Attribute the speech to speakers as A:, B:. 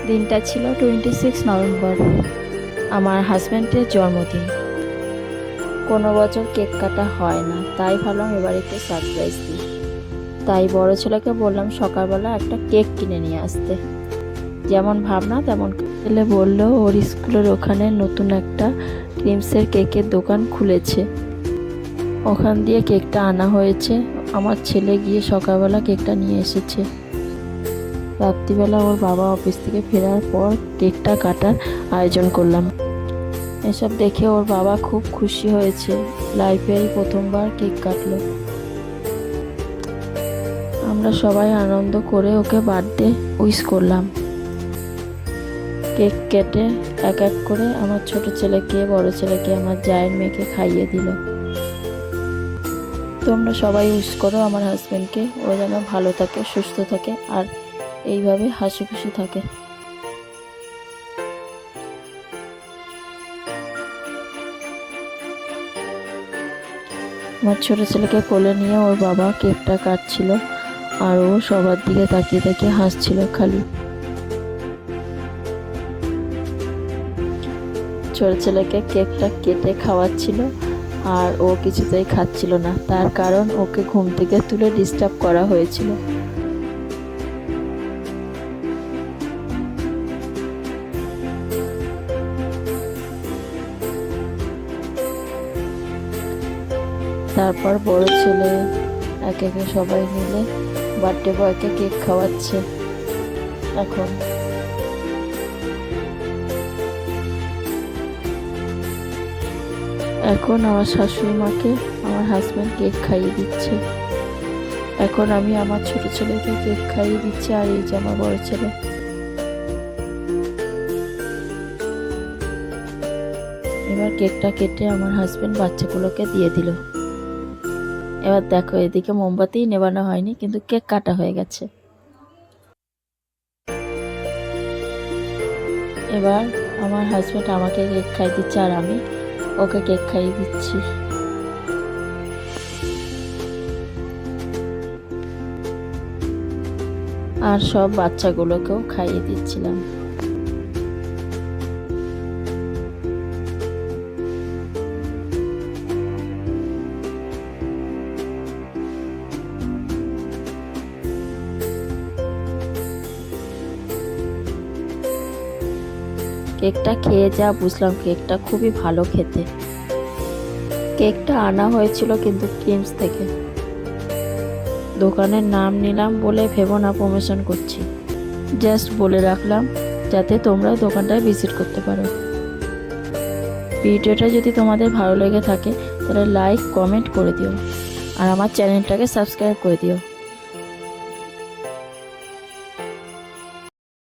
A: দিনটা ছিল 26 নভেম্বর, আমার হাজব্যান্ডের জন্মদিন। কোনো বছর কেক কাটা হয় না, তাই ভাবলাম এবার একটু সারপ্রাইজ দিই। তাই বড় ছেলেকে বললাম সকালবেলা একটা কেক কিনে নিয়ে আসতে। যেমন ভাবনা তেমন ছেলে বলল ওর স্কুলের ওখানে নতুন একটা ক্রিমসের কেকের দোকান খুলেছে, ওখান দিয়ে কেকটা আনা হয়েছে। আমার ছেলে গিয়ে সকালবেলা কেকটা নিয়ে এসেছে। রাত্রিবেলা ওর বাবা অফিস থেকে ফেরার পর কেকটা কাটার আয়োজন করলাম। এসব দেখে ওর বাবা খুব খুশি হয়েছে, লাইফেই প্রথমবার কেক কাটলো। আমরা সবাই আনন্দ করে ওকে বার্থডে উইশ করলাম। কেক কেটে এক এক করে আমার ছোট ছেলেকে, বড় ছেলেকে, আমার জায়ের মেয়েকে খাইয়ে দিল। তোমরা সবাই উইশ করো আমার হাজব্যান্ডকে, ও যেন ভালো থাকে, সুস্থ থাকে আর এইভাবে হাসি খুশি থাকে। আমার ছোট ছেলেকে কোলে নিয়ে ওর বাবা কেকটা কাটছিল, আর ও সবার দিকে তাকিয়ে তাকিয়ে হাসছিল খালি। ছোট ছেলেকে কেকটা কেটে খাওয়াচ্ছিল, আর ও কিছুতেই খাচ্ছিল না। তার কারণ ওকে ঘুম থেকে তুলে ডিস্টার্ব করা হয়েছিল। তারপর বড় ছেলে এক একে সবাই মিলে বার্থডে বয়কে কেক খাওয়াচ্ছে। এখন আমার শাশুড়ি মাকে আমার হাজব্যান্ড কেক খাইয়ে দিচ্ছে। এখন আমি আমার ছোট ছেলেকে কেক খাইয়ে দিচ্ছি, আর এই যে আমার বড় ছেলে। এবার কেকটা কেটে আমার হাজব্যান্ড বাচ্চাগুলোকে দিয়ে দিল। এবার দেখো, এদিকে মোমবাতি নেবানো হয়নি, কিন্তু কেক কাটা হয়ে গেছে। এবার আমার হাজব্যান্ড আমাকে কেক খাইয়ে দিচ্ছে, আর আমি ওকে কেক খাইয়ে দিচ্ছি। আর সব বাচ্চাগুলোকেও খাইয়ে দিচ্ছিলাম। কেকটা খেয়ে যা বুঝলাম, কেকটা খুবই ভালো খেতে। কেকটা আনা হয়েছিল কিন্তু ক্রিমস থেকে। দোকানের নাম নিলাম বলে ভেবো না প্রমোশন করছি, জাস্ট বলে রাখলাম যাতে তোমরা দোকানটায় ভিজিট করতে পারো। ভিডিওটা যদি তোমাদের ভালো লেগে থাকে তাহলে লাইক কমেন্ট করে দিও, আর আমার চ্যানেলটাকে সাবস্ক্রাইব করে দিও।